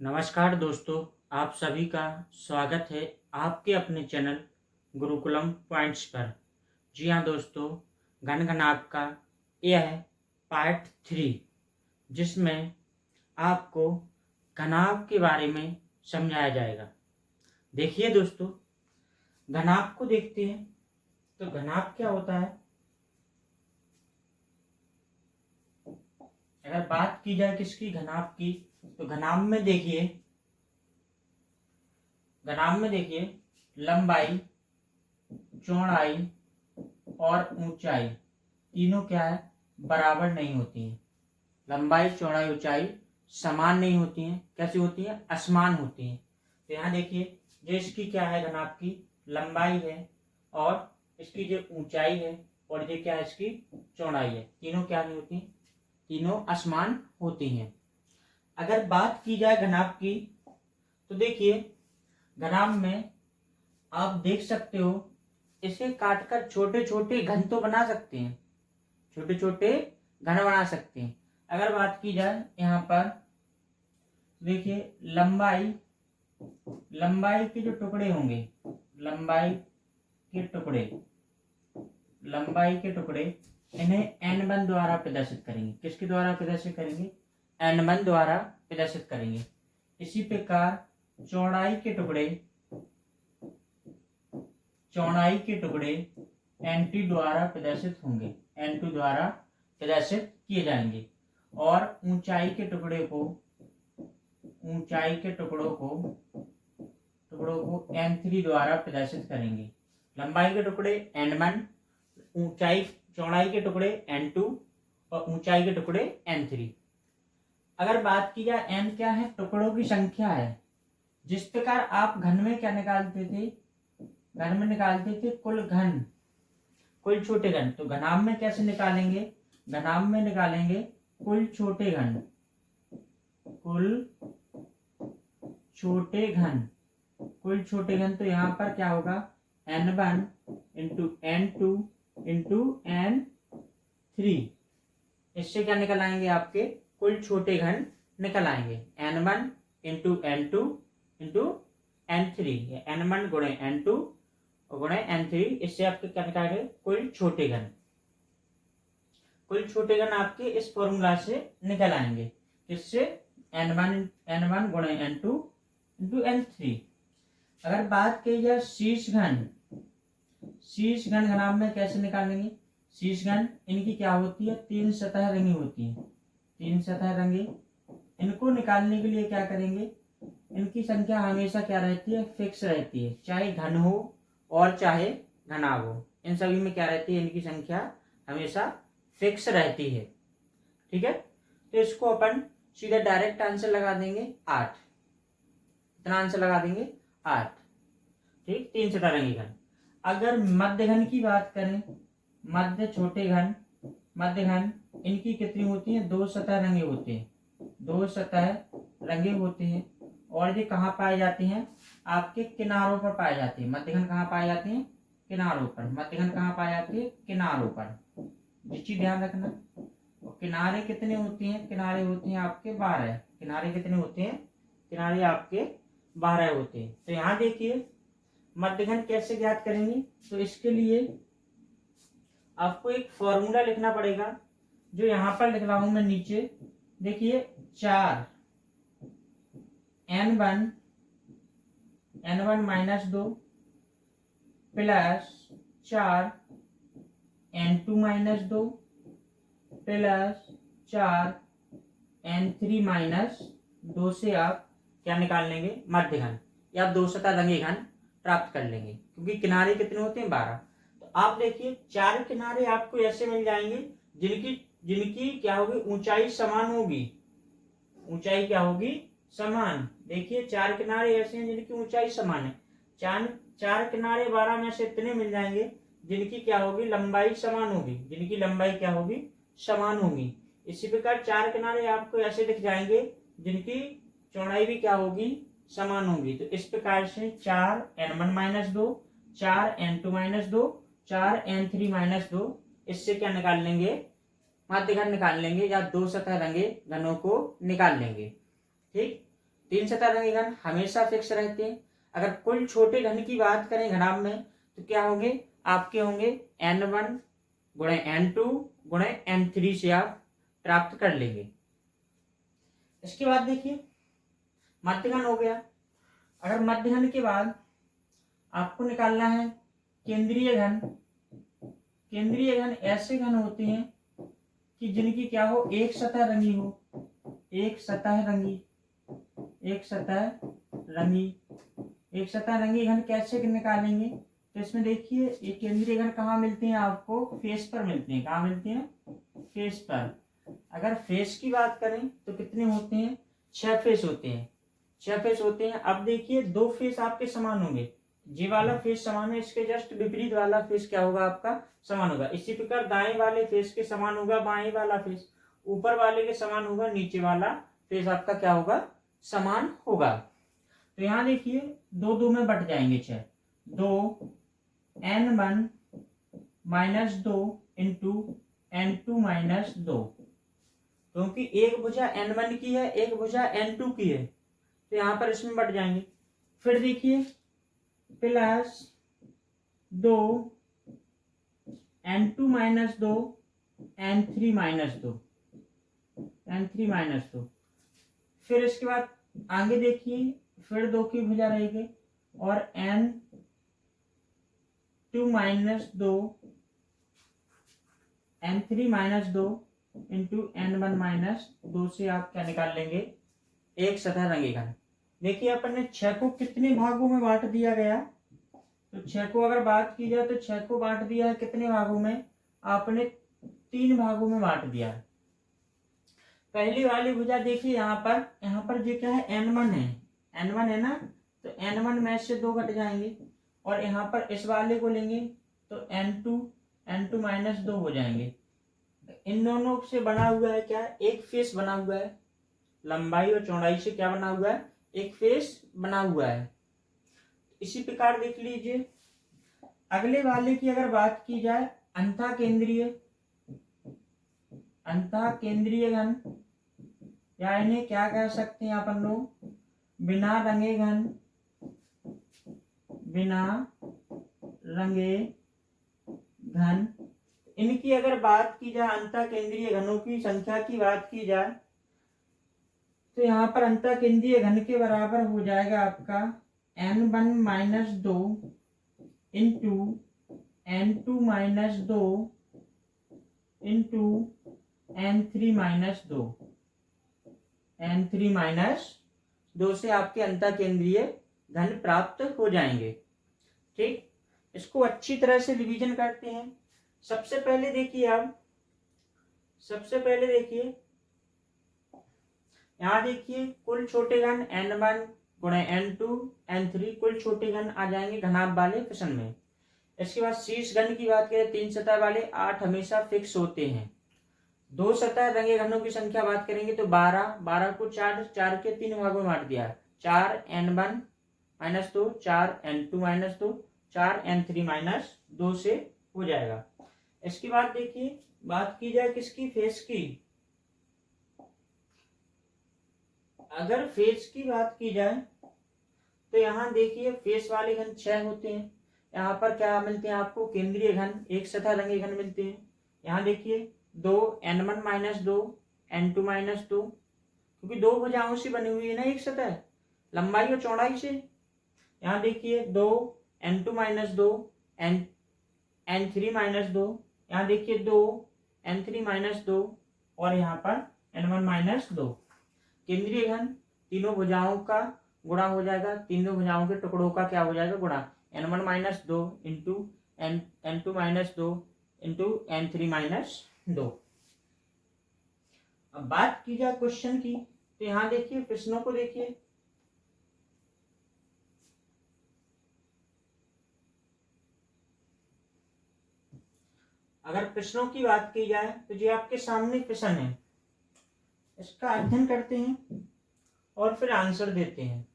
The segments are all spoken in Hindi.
नमस्कार दोस्तों, आप सभी का स्वागत है आपके अपने चैनल गुरुकुलम पॉइंट्स पर। जी हाँ दोस्तों, घनघनाभ का यह है पार्ट 3, जिसमें आपको घनाभ के बारे में समझाया जाएगा। देखिए दोस्तों, घनाभ को देखते हैं तो घनाभ क्या होता है। अगर बात की जाए किसकी, घनाभ की, तो घनाभ में देखिए लंबाई, चौड़ाई और ऊंचाई तीनों क्या है, बराबर नहीं होती हैं। लंबाई, चौड़ाई, ऊंचाई समान नहीं होती हैं। कैसी होती हैं? असमान होती हैं। तो यहाँ देखिए, जो इसकी क्या है, घनाभ की लंबाई है और इसकी जो ऊंचाई है और ये क्या है, इसकी चौड़ाई है, तीनों क्या नहीं होती, तीनों असमान होती हैं। अगर बात की जाए घनाभ की, तो देखिए घनाभ में आप देख सकते हो, इसे काटकर छोटे छोटे घन तो बना सकते हैं, छोटे छोटे घन बना सकते हैं। अगर बात की जाए यहाँ पर देखिए लंबाई के जो टुकड़े होंगे, लंबाई के टुकड़े इन्हें n1 द्वारा प्रदर्शित करेंगे। किसके द्वारा प्रदर्शित करेंगे? n1 द्वारा प्रदर्शित करेंगे। इसी प्रकार चौड़ाई के टुकड़े n2 द्वारा प्रदर्शित होंगे, n2 द्वारा प्रदर्शित किए जाएंगे। और ऊंचाई के टुकड़ों को n3 द्वारा प्रदर्शित करेंगे। लंबाई के टुकड़े n1, चौड़ाई के टुकड़े n2 और ऊंचाई के टुकड़े n3। अगर बात की जाए n क्या है, टुकड़ों की संख्या है। जिस प्रकार आप घन में क्या निकालते थे, कुल छोटे घन। तो घनाभ में कैसे निकालेंगे? घनाभ में निकालेंगे कुल छोटे घन। तो यहाँ पर क्या होगा, n1 into n2 into n3। इससे क्या निकल आएंगे, आपके कुल छोटे घन निकल आएंगे। n1 into n2 into n3, n1 गुणे n2 गुणे n3। इससे आपके क्या निकालेंगे, कुल छोटे घन आपके इस फॉर्मूला से निकल आएंगे। किससे? n1 गुणे n2 इंटू n3। अगर बात की जाए शीर्ष घन घनाभ में कैसे निकालेंगे? शीर्ष घन इनकी क्या होती है, 3 सतह रंगी होती है, 3 सतह रंगी। इनको निकालने के लिए क्या करेंगे, इनकी संख्या हमेशा क्या रहती है, फिक्स रहती है। चाहे घन हो और चाहे घनाभ हो, इन सभी में क्या रहती है, इनकी संख्या हमेशा फिक्स रहती है। ठीक है, तो इसको अपन सीधा डायरेक्ट आंसर लगा देंगे 8। कितना आंसर लगा देंगे? 8। ठीक, 3 सतह रंगी घन। अगर मध्य घन की बात करें, मध्य घन इनकी कितनी होती है, 2 सतह रंगे होते हैं, 2 सतह रंगे होते हैं। और ये कहाँ पाए जाते हैं, आपके किनारों पर पाए जाते हैं। मध्य घन कहाँ पाए जाते हैं, किनारों पर। मध्य घन कहाँ पाए जाते हैं, किनारों पर। ये चीज ध्यान रखना। और किनारे कितने होते हैं, किनारे होते हैं आपके 12। किनारे कितने होते हैं, किनारे आपके 12 होते हैं। तो यहाँ देखिए मध्य घन कैसे ज्ञात करेंगे, तो इसके लिए आपको एक फॉर्मूला लिखना पड़ेगा, जो यहाँ पर लिख रहा हूं मैं नीचे। देखिए 4 n1 minus 2 plus 4 n2 minus 2 plus 4 n3 minus 2 से आप क्या निकाल लेंगे, मध्य घन या 2 सतह रंगे घन प्राप्त कर लेंगे। क्योंकि किनारे कितने होते हैं, 12। तो आप देखिए 4 किनारे आपको ऐसे मिल जाएंगे जिनकी क्या होगी, ऊंचाई समान होगी। ऊंचाई क्या होगी, समान। देखिए 4 किनारे ऐसे हैं जिनकी ऊंचाई समान है। 4 किनारे 12 में से इतने मिल जाएंगे जिनकी क्या होगी, लंबाई समान होगी, जिनकी लंबाई क्या होगी, समान होगी। इसी प्रकार 4 किनारे आपको ऐसे दिख जाएंगे जिनकी चौड़ाई भी क्या होगी, समान होगी। तो इस प्रकार से 4 n1 minus 2, 4 n2 minus 2, 4 n3 minus 2, इससे क्या निकाल लेंगे, मध्य घन निकाल लेंगे या 2 सतह रंगे घनों को निकाल लेंगे। ठीक, तीन सतह रंगे घन हमेशा फिक्स रहते हैं। अगर कुल छोटे घन की बात करें घनाभ में तो क्या होंगे, आपके होंगे n1 गुणे n2 गुणे n3 से आप प्राप्त कर लेंगे। इसके बाद देखिए मध्यघन हो गया। अगर मध्यघन के बाद आपको निकालना है केंद्रीय घन। केंद्रीय घन ऐसे घन होते हैं कि जिनकी क्या हो, एक सतह रंगी हो, एक सतह रंगी, एक सतह रंगी, एक सतह रंगी घन कैसे निकालेंगे, तो इसमें देखिए ये केंद्रीय घन कहाँ मिलते हैं, आपको फेस पर मिलते हैं। कहाँ मिलते हैं, फेस पर। अगर फेस की बात करें तो कितने होते हैं, 6 फेस होते हैं, 6 फेस होते हैं। अब देखिए दो फेस आपके समान होंगे, ये वाला फेस समान है, इसके जस्ट विपरीत वाला फेस क्या होगा, आपका समान होगा। इसी प्रकार दाएं वाले फेस के समान होगा बाएं वाला फेस, ऊपर वाले के समान होगा नीचे वाला फेस आपका क्या होगा, समान होगा। तो यहाँ देखिए दो दो में बट जाएंगे 6, 2 n1 minus 2 into n2 minus 2, क्योंकि एक भुजा n1 की है एक भुजा n2 की है, तो यहाँ पर इसमें बट जाएंगे। फिर देखिए plus 2 n2 minus 2 n3 minus 2, n3 minus 2। फिर इसके बाद आगे देखिए फिर 2 की भुजा रहेगी और n2 minus 2 n3 minus 2 into n1 minus 2 से आप क्या निकाल लेंगे, एक सतह रंगे घन। देखिए अपन ने 6 को कितने भागों में बांट दिया गया, तो 6 को अगर बात की जाए तो 6 को बांट दिया है कितने भागों में, आपने 3 भागों में बांट दिया है। पहली वाली भुजा देखिए यहाँ पर जो क्या है n1 है, n1 है ना, तो n1 में से 2 घट जाएंगे और यहाँ पर इस वाले को लेंगे तो n2 माइनस 2 हो जाएंगे। इन दोनों से बना हुआ है क्या, एक फेस बना हुआ है, लंबाई और चौड़ाई से क्या बना हुआ है, एक फेस बना हुआ है। इसी प्रकार देख लीजिए अगले वाले की अगर बात की जाए अंतः केंद्रीय घन, या इन्हें क्या कह सकते हैं अपन लोग, बिना रंगे घन, बिना रंगे घन। इनकी अगर बात की जाए अंतः केंद्रीय घनों की संख्या की बात की जाए तो यहाँ पर अंतः केंद्रीय घन के बराबर हो जाएगा आपका n1 minus 2 into n2 minus 2 into n3 minus 2, n3 minus 2 से आपके अंतः केंद्रीय घन प्राप्त हो जाएंगे। ठीक, इसको अच्छी तरह से रिवीजन करते हैं। सबसे पहले देखिए यहाँ देखिए कुल छोटे घन n1 गुणे n2 n3 कुल छोटे घन आ जाएंगे घनाभ वाले प्रश्न में। इसके बाद शीर्ष घन की बात करें 3 सतह वाले 8 हमेशा फिक्स होते हैं। 2 सतह रंगे घनों की संख्या बात करेंगे तो 12 को 4 के 3 भागों में बांट दिया, 4 n1 minus 2 4 n2 minus 2 4 n3 minus 2 से हो जाएगा। इसके बाद देखिए बात की जाए किसकी, फेस की। अगर फेस की बात की जाए तो यहाँ देखिए फेस वाले घन 6 होते हैं। यहाँ पर क्या मिलते हैं आपको, केंद्रीय घन, एक सतह रंगे घन मिलते हैं। यहाँ देखिए 2 n1 माइनस 2 n2 माइनस 2, क्योंकि 2 भुजाओं से बनी हुई है ना एक सतह, लंबाई और चौड़ाई से। यहाँ देखिए 2 n2 माइनस 2 n3 माइनस 2, यहाँ देखिए 2 n3 माइनस 2 और यहाँ पर n1 माइनस 2। केंद्रीय घन तीनों भुजाओं का गुणा हो जाएगा, तीनों भुजाओं के टुकड़ों का क्या हो जाएगा, गुणा, n1 minus 2 into n2 minus 2 into n3 minus 2। अब बात की जाए क्वेश्चन की तो यहाँ देखिए प्रश्नों को देखिए, अगर प्रश्नों की बात की जाए तो जो आपके सामने प्रश्न है इसका अध्ययन करते हैं और फिर आंसर देते हैं।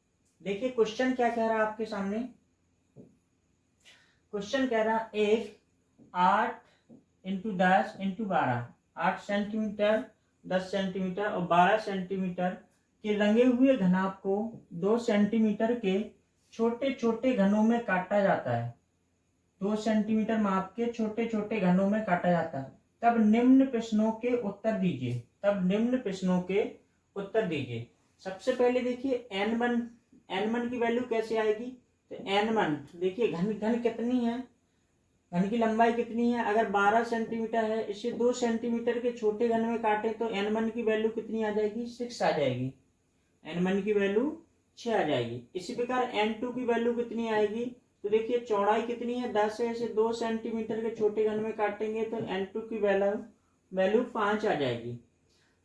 देखिए क्वेश्चन क्या कह रहा है आपके सामने, क्वेश्चन कह रहा एक 8 इंटू 10 इंटू 12, 8 सेंटीमीटर 10 सेंटीमीटर और 12 सेंटीमीटर कि रंगे हुए घनाभ को 2 सेंटीमीटर के छोटे छोटे घनों में काटा जाता है। 2 सेंटीमीटर माप के छोटे छोटे घनों में काटा जाता है। तब निम्न प्रश्नों के उत्तर दीजिए। सबसे पहले देखिए n1 की वैल्यू कैसे आएगी। तो n1 देखिए घन कितनी है, घन की लंबाई कितनी है। अगर 12 सेंटीमीटर है, इसे 2 सेंटीमीटर के छोटे घन में काटे तो n1 की वैल्यू कितनी आ जाएगी, 6 आ जाएगी। n1 की वैल्यू 6 आ जाएगी। इसी प्रकार n2 की वैल्यू कितनी आएगी। तो देखिए चौड़ाई कितनी है, 10 है, इसे 2 सेंटीमीटर के छोटे घन में काटेंगे तो n2 की वैल्यू 5 आ जाएगी।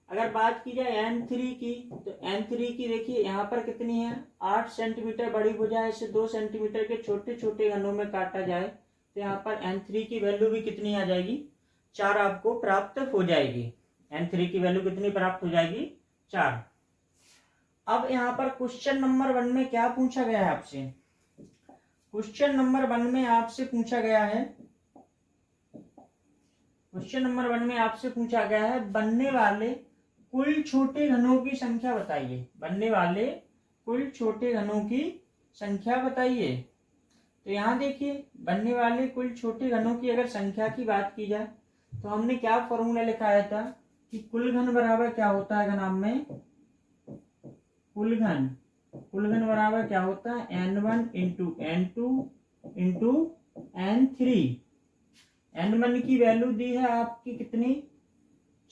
अगर बात की जाए n3 की, तो n3 की देखिए यहाँ पर कितनी है, 8 सेंटीमीटर बड़ी भुजा है, इसे 2 सेंटीमीटर के छोटे छोटे घनों में काटा जाए तो यहाँ पर n3 की वैल्यू भी कितनी आ जाएगी, 4 आपको प्राप्त हो जाएगी। n3 की वैल्यू कितनी प्राप्त हो जाएगी, 4। अब यहाँ पर क्वेश्चन नंबर 1 में क्या पूछा गया है आपसे। क्वेश्चन नंबर 1 में आपसे पूछा गया है बनने वाले कुल छोटे घनों की संख्या बताइए। तो यहाँ देखिए बनने वाले कुल छोटे घनों की अगर संख्या की बात की जाए तो हमने क्या फॉर्मूला लिखाया था कि कुल घन बराबर क्या होता है घनाभ में, कुल घन बराबर क्या होता है, n1 into n2 into n3। n1 की वैल्यू दी है आपकी कितनी,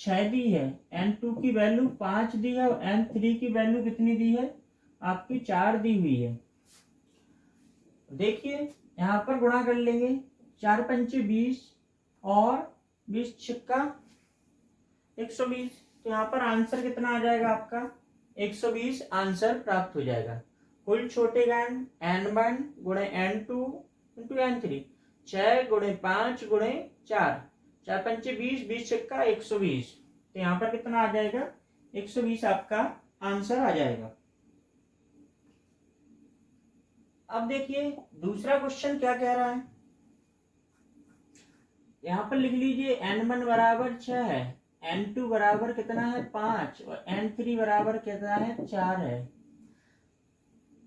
6 दी है। n2 की वैल्यू 5 दी है और n3 की वैल्यू कितनी दी है, आपकी 4 दी हुई है। देखिए यहाँ पर गुणा कर लेंगे, 4 पंचे 20 और 20 छक्का 120। तो यहाँ पर आंसर कितना आ जाएगा आपका, 120 आंसर प्राप्त हो जाएगा। कुल छोटे घन n1 गुणे n2 इंटू n3, 6 गुणे 5 गुणे 4, 4 पंचे 20, 20 छक्का 120। तो यहाँ पर कितना आ जाएगा, 120 आपका आंसर आ जाएगा। अब देखिए दूसरा क्वेश्चन क्या कह रहा है, यहाँ पर लिख लीजिए n1 बराबर 6 है, n2 बराबर कितना है 5 और n3 बराबर कितना है 4 है।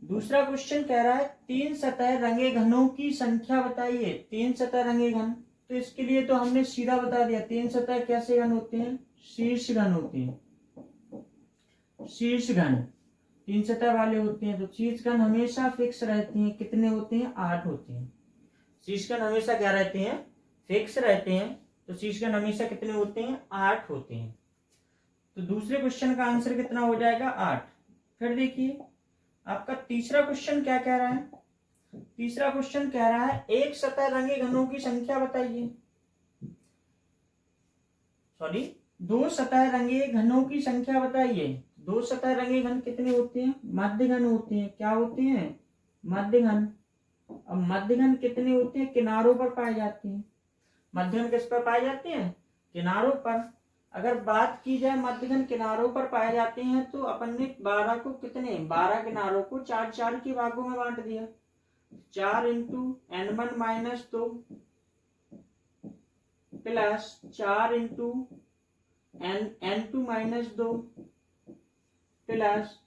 दूसरा क्वेश्चन कह रहा है 3 सतह रंगे घनों की संख्या बताइए। 3 सतह रंगे घन, तो इसके लिए तो हमने सीधा बता दिया 3 सतह कैसे घन होते हैं, शीर्ष घन होते हैं। शीर्ष घन 3 सतह वाले होते हैं, तो शीर्ष घन हमेशा फिक्स रहते हैं। कितने होते हैं, 8 होते हैं। शीर्ष घन हमेशा क्या रहते हैं, फिक्स रहते हैं। तो शीर्ष घन हमेशा कितने होते हैं, 8 होते हैं। तो दूसरे क्वेश्चन का आंसर कितना हो जाएगा, 8। फिर देखिए आपका तीसरा क्वेश्चन क्या कह रहा है। तीसरा क्वेश्चन कह रहा है एक सतह रंगे घनों की संख्या बताइए। दो सतह रंगे घनों की संख्या बताइए। 2 सतह रंगे घन कितने होते हैं, मध्य घन होते हैं। क्या होते हैं, मध्य घन। अब मध्य घन कितने होते हैं, किनारों पर पाए जाते हैं। मध्य घन किस पर पाए जाते हैं, किनारों पर। अगर बात की जाए मध्य घन किनारों पर पाए जाते हैं तो अपन ने 12 को कितने, 12 किनारों को 4 के भागों में बांट दिया। 4 into n1 minus 2 plus 4 into n2 minus 2 plus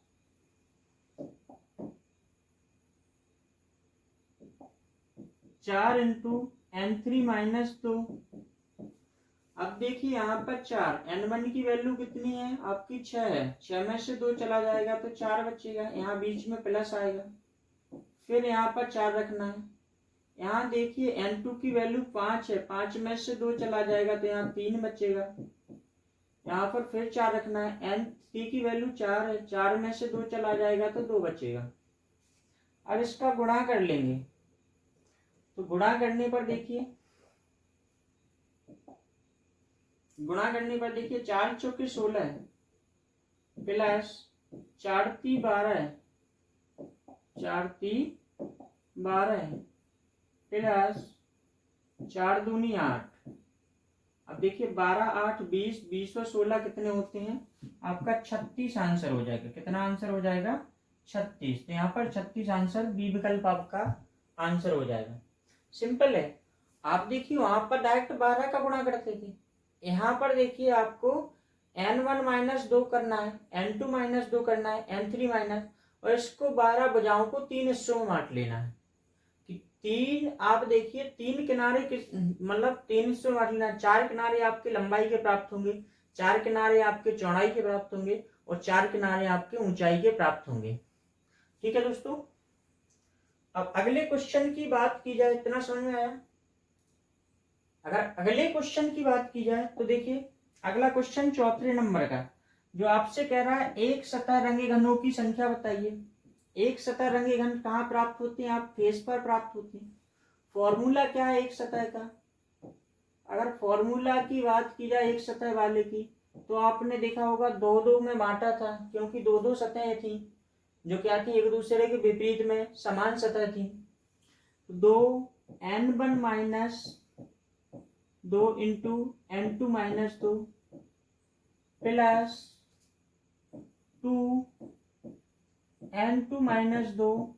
4 into n3 minus 2। अब देखिए यहाँ पर 4, n1 की वैल्यू कितनी है आपकी, 6 है। 6 में से 2 चला जाएगा तो 4 बचेगा, यहाँ बीच में प्लस आएगा। फिर यहाँ पर 4 रखना है। यहाँ देखिए n2 की वैल्यू 5 है, 5 में से 2 चला जाएगा तो यहाँ 3 बचेगा। यहाँ पर फिर 4 रखना है। n3 की वैल्यू 4 है, 4 में से 2 चला जाएगा तो 2 बचेगा। अब इसका गुणा कर लेंगे, तो गुणा करने पर देखिए 4 चौके 16 प्लस 4 ती 12 प्लस 4 दूनी 8। अब देखिए 12 8 20, 20 और 16 कितने होते हैं आपका 36 आंसर हो जाएगा। कितना आंसर हो जाएगा, 36। तो यहाँ पर 36 आंसर, बी विकल्प आपका आंसर हो जाएगा। सिंपल है। आप देखिए वहां पर डायरेक्ट 12 का गुणा करते थे, यहाँ पर देखिए आपको n1 माइनस 2 करना है, n2 माइनस 2 करना है, n3 माइनस, और इसको 12 भुजाओं को 3 हिस्सों में बांट लेना है कि 3, आप देखिए 3 किनारे किस मतलब 3 हिस्सों में बांट लेना है। 4 किनारे आपके लंबाई के प्राप्त होंगे, 4 किनारे आपके चौड़ाई के प्राप्त होंगे, और 4 किनारे आपके ऊंचाई के प्राप्त होंगे। ठीक है दोस्तों, अब अगले क्वेश्चन की बात की जाए, इतना समझ में आया? अगर अगले क्वेश्चन की बात की जाए तो देखिए अगला क्वेश्चन 34 नंबर का, जो आपसे कह रहा है एक सतह रंगे घनों की संख्या बताइए। एक सतह रंगे घन कहाँ प्राप्त होते हैं? आप फेस पर प्राप्त होते हैं। फॉर्मूला क्या है एक सतह का? अगर फॉर्मूला की बात की जाए एक सतह वाले की, तो आपने देखा होगा 2-2 में बांटा था, क्योंकि 2-2 सतहें थी जो क्या थी, एक दूसरे के विपरीत में समान सतह थी। 2n1 minus 2 into n2 minus 2 plus 2n2 minus 2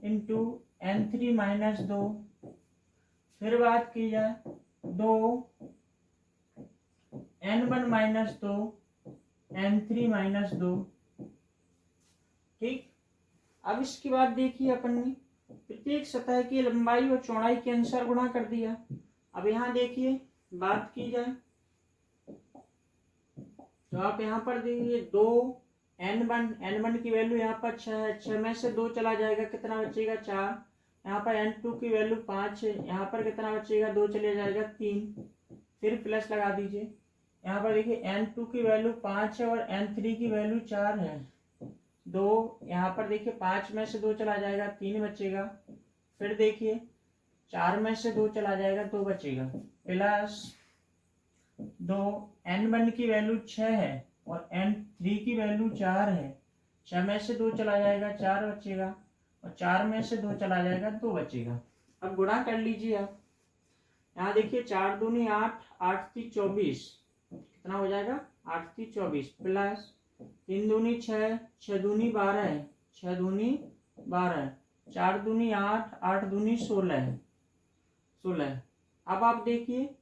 into n3 minus 2, फिर बात की जाए 2n1 माइनस 2 n3 माइनस 2। ठीक, अब इसके बाद देखिए अपन ने प्रत्येक सतह की लंबाई और चौड़ाई के अनुसार गुणा कर दिया। अब यहाँ देखिए बात की जाए तो आप यहाँ पर देखिए 2n1 की वैल्यू यहाँ पर 6 है, 6 में से 2 चला जाएगा, कितना बचेगा 4। यहाँ पर n2 की वैल्यू 5 है, यहाँ पर कितना बचेगा 2 चले जाएगा 3, फिर प्लस लगा दीजिए। यहाँ पर देखिए n2 की वैल्यू 5 है और n3 की वैल्यू 4 है। 2 यहाँ पर देखिए 5 में से 2 चला जाएगा, 3 बचेगा, फिर देखिए 4 में से 2 चला जाएगा, 2 बचेगा, प्लस 2 n1 की वैल्यू 6 है और n3 की वैल्यू 4 है। 6 में से 2 चला जाएगा, 4 बचेगा, और 4 में से 2 चला जाएगा, 2 बचेगा। अब गुणा कर लीजिए आप। यहाँ देखिए 4 दूनी 8, 8 × 24, कितना हो जाएगा 8 × 24, प्लस 3 दूनी 6, 6 दूनी 12 है, 6 दूनी 12, 4 दूनी 8, 8 दूनी 16 है, 16। अब आप देखिए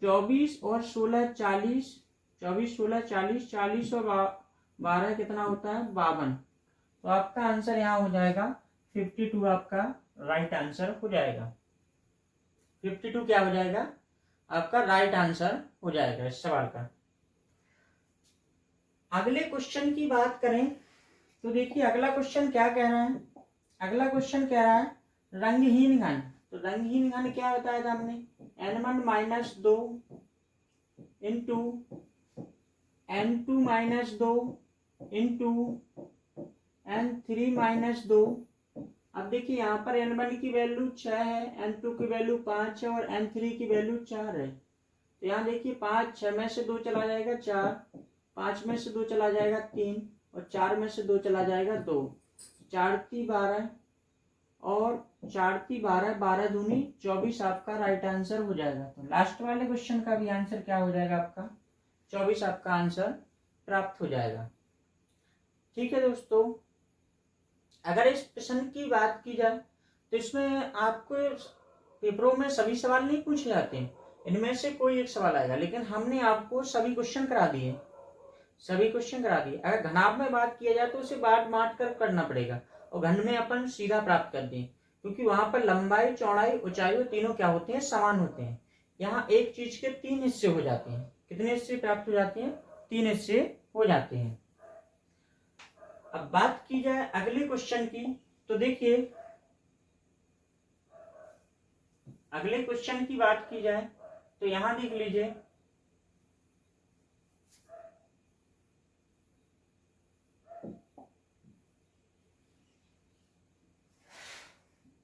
24 और 16 40, 24 16 40, 40 और 12 कितना होता है 52। तो आपका आंसर यहाँ हो जाएगा 52, आपका राइट आंसर हो जाएगा। 52 क्या हो जाएगा? आपका राइट आंसर हो जाएगा इस सवाल का। अगले क्वेश्चन की बात करें तो देखिए अगला क्वेश्चन क्या कह रहा है। अगला क्वेश्चन कह रहा है रंगहीन घन। तो रंगहीन घन क्या बताया था हमने, n1 minus 2 into n2 minus 2 into n3 minus 2। अब देखिए यहाँ पर n1 की वैल्यू 6 है, n2 की वैल्यू 5 है और n3 की वैल्यू 4 है। तो यहाँ देखिए 5, 6 में से 2 चला जाएगा 4, 5 में से 2 चला जाएगा 3, और 4 में से 2 चला जाएगा 2, 4 × 12 और 4 × 12, 12 दूनी 24 आपका राइट आंसर हो जाएगा। तो लास्ट वाले क्वेश्चन का भी आंसर क्या हो जाएगा आपका 24 आपका आंसर प्राप्त हो जाएगा। ठीक है दोस्तों, अगर इस प्रश्न की बात की जाए तो इसमें आपको पेपरों में सभी सवाल नहीं पूछे जाते, इनमें से कोई एक सवाल आएगा, लेकिन हमने आपको सभी क्वेश्चन करा दिए, सभी क्वेश्चन करा दिए। अगर घनाभ में बात किया जाए तो उसे बांट कर करना पड़ेगा, और घन में अपन सीधा प्राप्त कर दें, क्योंकि वहां पर लंबाई चौड़ाई ऊंचाई तीनों क्या होते हैं, समान होते हैं। यहाँ एक चीज के 3 हिस्से हो जाते हैं। कितने हिस्से प्राप्त हो जाते हैं? 3 हिस्से हो जाते हैं। अब बात की जाए अगले क्वेश्चन की तो देखिए अगले क्वेश्चन की बात की जाए तो यहां देख लीजिए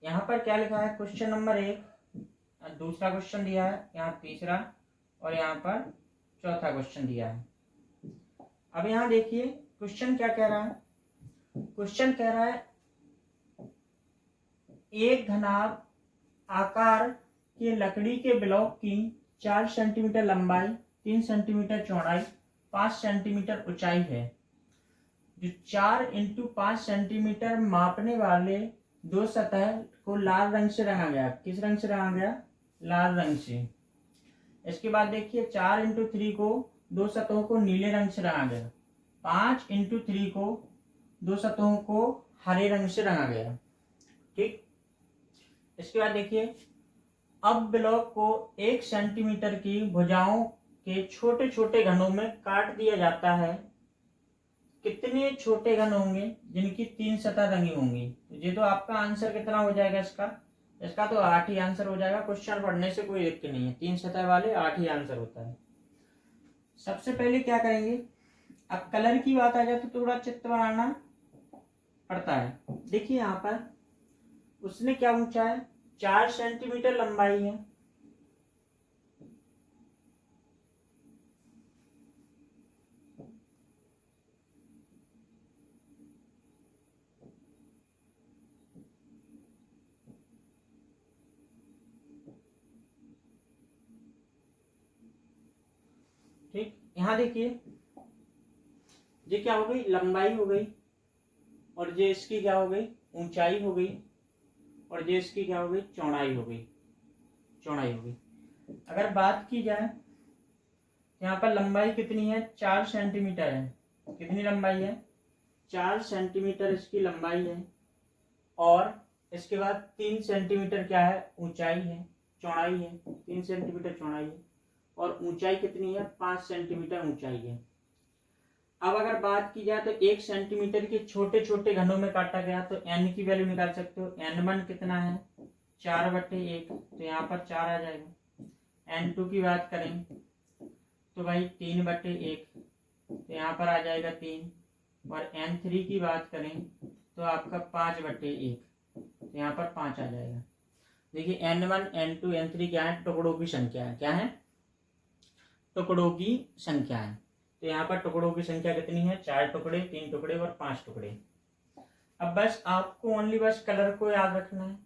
यहाँ पर क्या लिखा है, क्वेश्चन नंबर 1, दूसरा क्वेश्चन दिया है, यहाँ तीसरा, और यहाँ पर चौथा क्वेश्चन दिया है। अब यहाँ देखिए क्वेश्चन क्या कह रहा है। क्वेश्चन कह रहा है एक घनाभ आकार के लकड़ी के ब्लॉक की 4 सेंटीमीटर लंबाई, 3 सेंटीमीटर चौड़ाई, 5 सेंटीमीटर ऊंचाई है। जो 4 × 5 सेंटीमीटर मापने वाले 2 सतह को लाल रंग से रंगा गया। किस रंग से रंगा गया? लाल रंग से। इसके बाद देखिए 4 × 3 को दो सतहों को नीले रंग से रंगा गया। 5 × 3 को दो सतहों को हरे रंग से रंगा गया। ठीक, इसके बाद देखिए, अब ब्लॉक को 1 सेंटीमीटर की भुजाओं के छोटे छोटे घनों में काट दिया जाता है। कितने छोटे घन होंगे जिनकी 3 सतह रंगी होंगी? ये तो आपका आंसर कितना हो जाएगा इसका तो 8 ही आंसर हो जाएगा। क्वेश्चन पढ़ने से कोई दिक्कत नहीं है, 3 सतह वाले 8 ही आंसर होता है। सबसे पहले क्या करेंगे, अब कलर की बात आ जाए तो थोड़ा चित्र बनाना पड़ता है। देखिए यहाँ पर उसने क्या पूछा है, 4 सेंटीमीटर लंबाई है। ठीक, यहाँ देखिए ये क्या हो गई, लंबाई हो गई, और ये इसकी क्या हो गई, ऊंचाई हो गई, और ये इसकी क्या हो गई, चौड़ाई हो गई। अगर बात की जाए यहाँ पर लंबाई कितनी है, 4 सेंटीमीटर है। कितनी लंबाई है, 4 सेंटीमीटर इसकी लंबाई है, और इसके बाद 3 सेंटीमीटर क्या है, ऊंचाई है, चौड़ाई है। 3 सेंटीमीटर चौड़ाई है, और ऊंचाई कितनी है, 5 सेंटीमीटर ऊंचाई है। अब अगर बात की जाए तो 1 सेंटीमीटर के छोटे छोटे घनों में काटा गया, तो n की वैल्यू निकाल सकते हो। n1 कितना है, 4/1, तो यहाँ पर 4 आ जाएगा। n2 की बात करें तो भाई 3/1, तो यहाँ पर आ जाएगा 3। और n3 की बात करें तो आपका 5/1, तो यहाँ पर 5 आ जाएगा। देखिए n1 n2 n3 क्या है, टुकड़ों की संख्या है। क्या है, टुकड़ों की संख्या है। तो यहाँ पर टुकड़ों की संख्या कितनी है, 4 टुकड़े, 3 टुकड़े और 5 टुकड़े। अब बस आपको ओनली बस कलर को याद रखना है।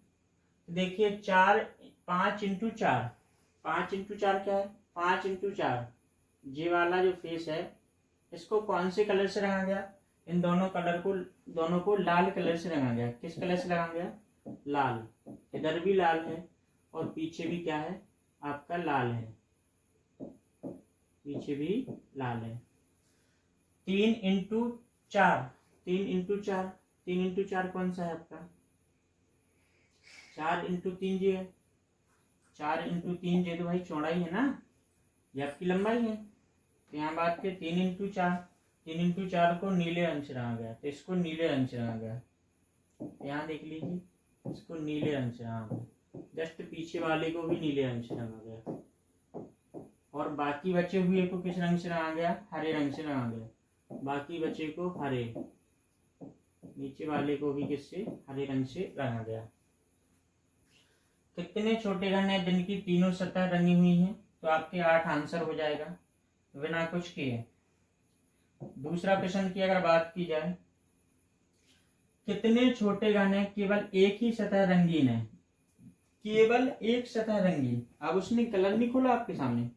देखिए 5 × 4, 5 × 4 क्या है, 5 × 4, ये वाला जो फेस है इसको कौन से कलर से रंगा गया, इन दोनों को लाल कलर से रंगा गया। किस कलर से रंगा गया, लाल। इधर भी लाल है और पीछे भी क्या है, आपका लाल है, पीछे भी लाल है। 3 × 4, 3 × 4, 3 × 4 कौन सा है आपका, 4 × 3 जी है। 4 × 3 जी तो भाई चौड़ाई है ना, ये आपकी लंबाई है। तो यहाँ बात करें 3 × 4, 3 × 4 को नीले रंग से रंगा गया, तो इसको नीले रंग से रंगा गया। यहाँ देख लीजिए, इसको नीले रंग से रंगा गया। जस्ट पीछे वाले को भी नीले रंग से रंगा गया, और बाकी बचे हुए को किस रंग से रंगा गया, हरे रंग से रंगा गया। बाकी बचे को हरे, नीचे वाले को भी किससे, हरे रंग से रंगा गया। कितने छोटे घन है जिनकी तीनों सतह रंगी हुई हैं, तो आपके 8 आंसर हो जाएगा बिना कुछ किए। दूसरा प्रश्न की अगर बात की जाए, कितने छोटे घन है केवल एक ही सतह रंगीन है, केवल एक सतह रंगीन। अब उसने कलर नहीं खोला आपके सामने,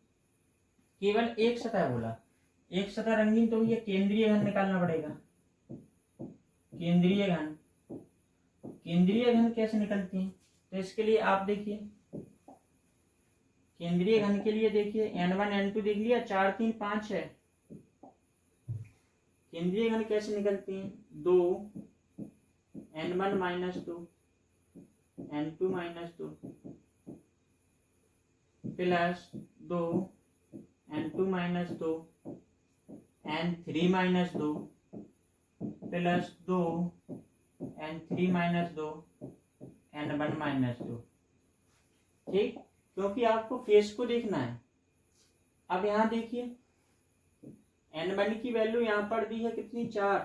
केवल एक सतह बोला, एक सतह रंगीन, तो ये केंद्रीय घन निकालना पड़ेगा। केंद्रीय घन कैसे निकलती हैं, तो इसके लिए आप देखिए, केंद्रीय घन के लिए देखिए n1 n2 देख लिया, 4 3 5 है। केंद्रीय घन कैसे निकलती हैं, 2 n1 - 2 n2 - 2 plus 2 n2 - 2 n3 - 2 plus 2 n3 - 2 n1 - 2। ठीक, क्योंकि आपको फेस को देखना है। अब यहाँ देखिए n1 की वैल्यू यहाँ पर दी है कितनी, 4,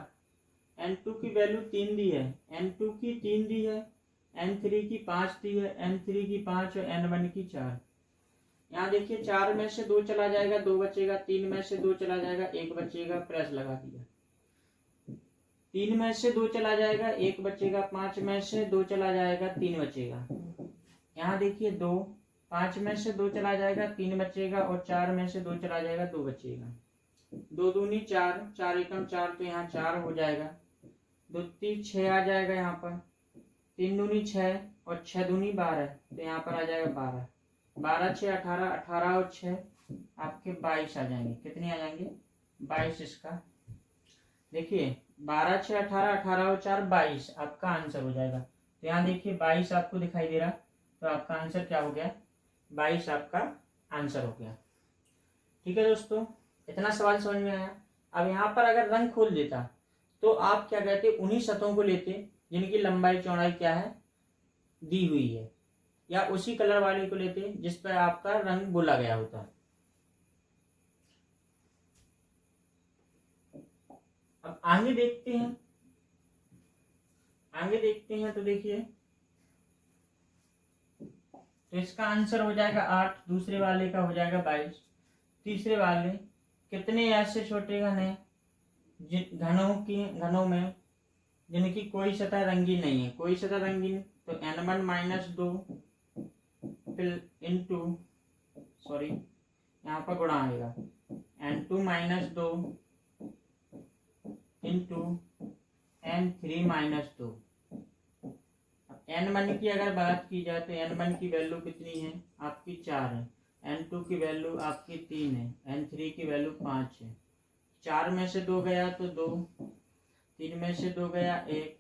n2 की वैल्यू 3 दी है, n2 की 3 दी है, n3 की 5 दी है, n3 की 5 और n1 की 4। यहाँ देखिए 4 में से 2 चला जाएगा, 2 बचेगा, 3 में से 2 चला जाएगा, 1 बचेगा, प्रेस लगा दिया। 3 में से 2 चला जाएगा, 1 बचेगा, 5 में से 2 चला जाएगा, 3 बचेगा। यहाँ देखिए 2, 5 में से 2 चला जाएगा, 3 बचेगा, और 4 में से 2 चला जाएगा, 2 बचेगा। 2 दूनी 4, 4 एकम 4, तो यहाँ 4 हो जाएगा। 2 3 6 आ जाएगा यहाँ पर, 3 दूनी 6 और 6 दूनी 12, तो यहाँ पर आ जाएगा 12। 12 6 18, 18 और 6 आपके 22 आ जाएंगे। कितने आ जाएंगे? 22 इसका। देखिए 12 6 18, 18 और 4 22 आपका आंसर हो जाएगा। तो यहाँ देखिए 22 आपको दिखाई दे रहा, तो आपका आंसर क्या हो गया? 22 आपका आंसर हो गया। ठीक है दोस्तों, इतना सवाल समझ में आया। अब यहाँ पर अगर रंग खोल देता तो आप क्या कहते? उन्हीं सतहों को लेते जिनकी लंबाई चौड़ाई क्या है? दी हुई है, या उसी कलर वाले को लेते जिस पर आपका रंग बोला गया होता। अब आगे देखते हैं, तो देखिए, तो इसका आंसर हो जाएगा 8, दूसरे वाले का हो जाएगा 22। तीसरे वाले कितने ऐसे छोटे घन हैं घनों में जिनकी कोई सतह रंगीन नहीं है? कोई सतह रंगीन, तो n1 माइनस 2 इंटू, सॉरी यहाँ पर गुणा आएगा, n2 minus 2 into n3 minus 2। n1 की अगर बात की जाए तो n1 की वैल्यू कितनी है? आपकी 4 है। n2 की वैल्यू आपकी 3 है। n3 की वैल्यू 5 है। 4 में से 2 गया तो 2, 3 में से 2 गया 1,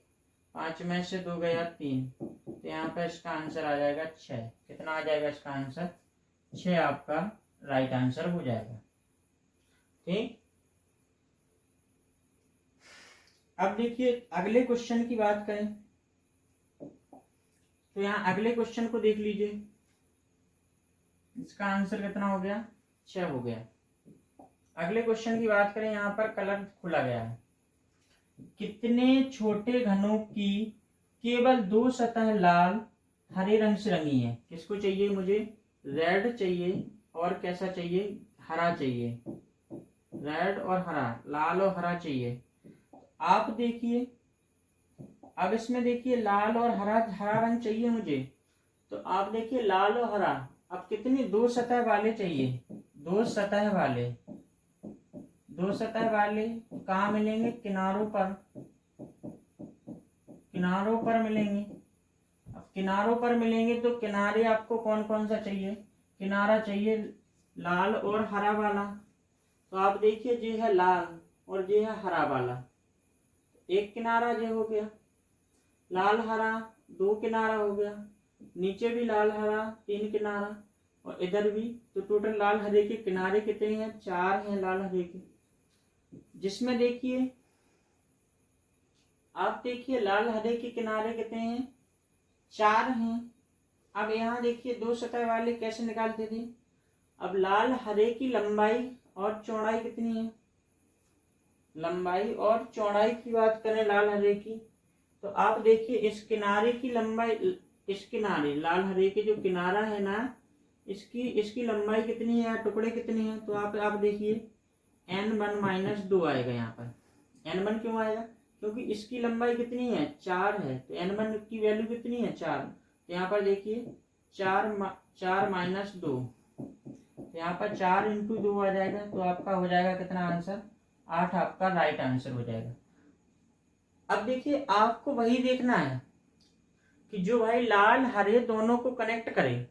5 में से 2 गया 3, तो यहाँ पर इसका आंसर आ जाएगा 6। कितना आ जाएगा इसका आंसर? 6 आपका राइट आंसर हो जाएगा। ठीक, अब देखिए अगले क्वेश्चन की बात करें तो यहाँ अगले क्वेश्चन को देख लीजिए। इसका आंसर कितना हो गया? 6 हो गया। अगले क्वेश्चन की बात करें, यहाँ पर कलर खुला गया है। कितने छोटे घनों की केवल 2 सतह लाल हरे रंग से रंगी है? किसको चाहिए मुझे? रेड चाहिए और कैसा चाहिए? हरा चाहिए। रेड और हरा, लाल और हरा चाहिए। आप देखिए, अब इसमें देखिए लाल और हरा रंग चाहिए मुझे, तो आप देखिए लाल और हरा अब कितनी 2 सतह वाले चाहिए? 2 सतह वाले, 2 सतह वाले कहाँ मिलेंगे? किनारों पर, किनारों पर मिलेंगे। अब किनारों पर मिलेंगे तो किनारे आपको कौन कौन सा चाहिए? किनारा चाहिए लाल और हरा वाला। तो आप देखिए ये है लाल और ये है हरा वाला, एक किनारा ये हो गया। लाल हरा 2 किनारा हो गया, नीचे भी लाल हरा 3 किनारा, और इधर भी। तो टोटल लाल हरे के किनारे कितने हैं? 4 हैं लाल हरे के। जिसमें देखिए, आप देखिए लाल हरे के किनारे कितने हैं? 4 हैं। अब यहाँ देखिए 2 सतह वाले कैसे निकालते थे? अब लाल हरे की लंबाई और चौड़ाई कितनी है? लंबाई और चौड़ाई की बात करें लाल हरे की, तो आप देखिए इस किनारे की लंबाई, इस किनारे लाल हरे के जो किनारा है ना, इसकी लंबाई कितनी है? टुकड़े कितने हैं? तो आप देखिए n1 माइनस 2 आएगा यहाँ पर। n1 क्यों आएगा? क्योंकि इसकी लंबाई कितनी है? 4 है, तो n1 की वैल्यू कितनी है? 4। तो यहाँ पर देखिए 4 माइनस 2, तो यहाँ पर 4 इंटू 2 आ जाएगा। तो आपका हो जाएगा कितना आंसर? 8 आपका राइट आंसर हो जाएगा। अब देखिए आपको वही देखना है कि जो भाई लाल हरे दोनों को कनेक्ट करे,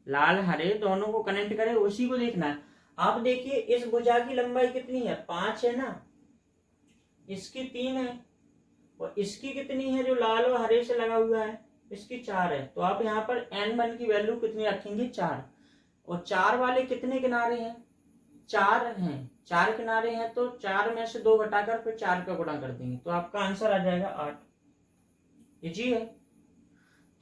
लाल हरे दोनों को कनेक्ट करे, उसी को देखना है। आप देखिए इस भुजा की लंबाई कितनी है? 5 है ना, इसकी 3 है, और इसकी कितनी है जो लाल और हरे से लगा हुआ है? इसकी 4 है। तो आप यहाँ पर n1 की वैल्यू कितनी रखेंगे? 4। और 4 वाले कितने किनारे हैं? 4 हैं। 4 किनारे हैं, तो 4 में से 2 घटाकर फिर 4 का गुणा कर देंगे, तो आपका आंसर आ जाएगा 8। इजी है।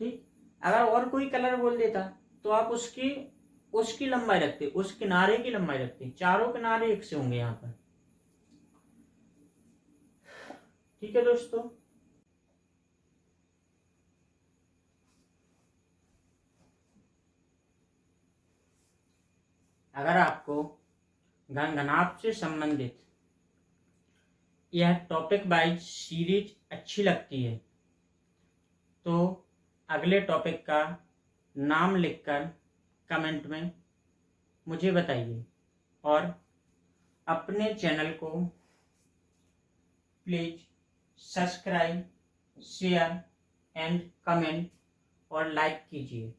ठीक, अगर और कोई कलर बोल देता तो आप उसकी लंबाई रखते, उस किनारे की लंबाई रखते। चारों किनारे एक से होंगे यहाँ पर। ठीक है दोस्तों, अगर आपको घनघनाभ से संबंधित यह टॉपिक वाइज सीरीज अच्छी लगती है तो अगले टॉपिक का नाम लिखकर कमेंट में मुझे बताइए, और अपने चैनल को please subscribe, share and comment और लाइक कीजिए।